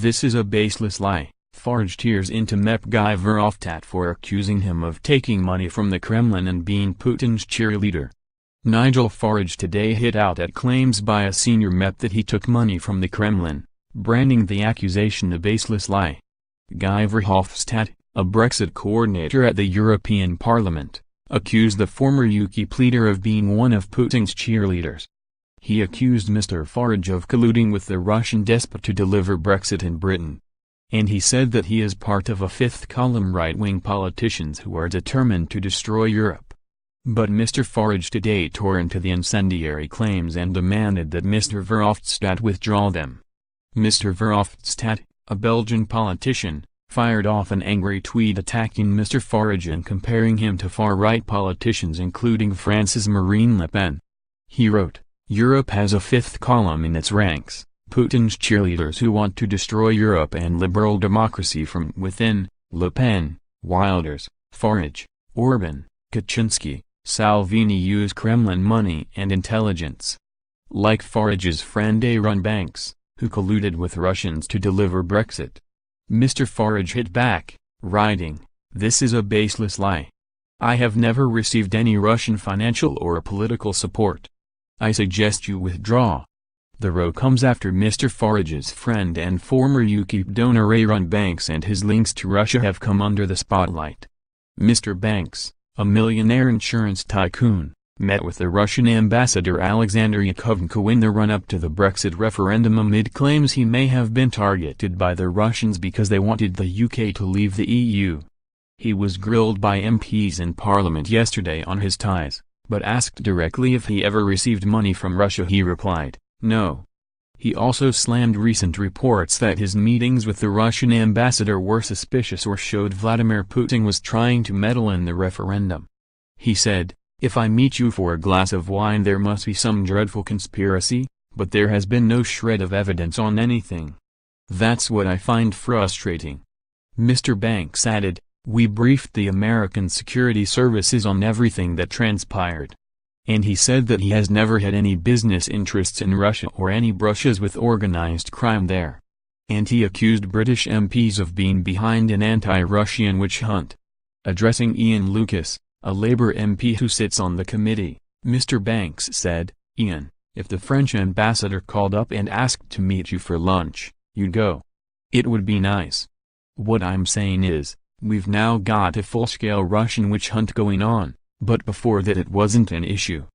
This is a baseless lie. Farage tears into MEP Guy Verhofstadt for accusing him of taking money from the Kremlin and being Putin's cheerleader. Nigel Farage today hit out at claims by a senior MEP that he took money from the Kremlin, branding the accusation a baseless lie. Guy Verhofstadt, a Brexit coordinator at the European Parliament, accused the former Ukip leader of being one of Putin's cheerleaders. He accused Mr Farage of colluding with the Russian despot to deliver Brexit in Britain. And he said that he is part of a fifth-column right-wing politicians who are determined to destroy Europe. But Mr Farage today tore into the incendiary claims and demanded that Mr Verhofstadt withdraw them. Mr Verhofstadt, a Belgian politician, fired off an angry tweet attacking Mr Farage and comparing him to far-right politicians including France's Marine Le Pen. He wrote, "Europe has a fifth column in its ranks, Putin's cheerleaders who want to destroy Europe and liberal democracy from within, Le Pen, Wilders, Farage, Orban, Kaczynski, Salvini use Kremlin money and intelligence. Like Farage's friend Aaron Banks, who colluded with Russians to deliver Brexit." Mr Farage hit back, writing, "This is a baseless lie. I have never received any Russian financial or political support. I suggest you withdraw." The row comes after Mr Farage's friend and former Ukip donor Aaron Banks and his links to Russia have come under the spotlight. Mr Banks, a millionaire insurance tycoon, met with the Russian ambassador Alexander Yakovenko in the run-up to the Brexit referendum amid claims he may have been targeted by the Russians because they wanted the UK to leave the EU. He was grilled by MPs in Parliament yesterday on his ties, but asked directly if he ever received money from Russia he replied, "No." He also slammed recent reports that his meetings with the Russian ambassador were suspicious or showed Vladimir Putin was trying to meddle in the referendum. He said, "If I meet you for a glass of wine there must be some dreadful conspiracy, but there has been no shred of evidence on anything. That's what I find frustrating." Mr Banks added, "We briefed the American security services on everything that transpired." And he said that he has never had any business interests in Russia or any brushes with organized crime there. And he accused British MPs of being behind an anti-Russian witch hunt. Addressing Ian Lucas, a Labour MP who sits on the committee, Mr Banks said, "Ian, if the French ambassador called up and asked to meet you for lunch, you'd go. It would be nice. What I'm saying is, we've now got a full-scale Russian witch hunt going on. But before that it wasn't an issue.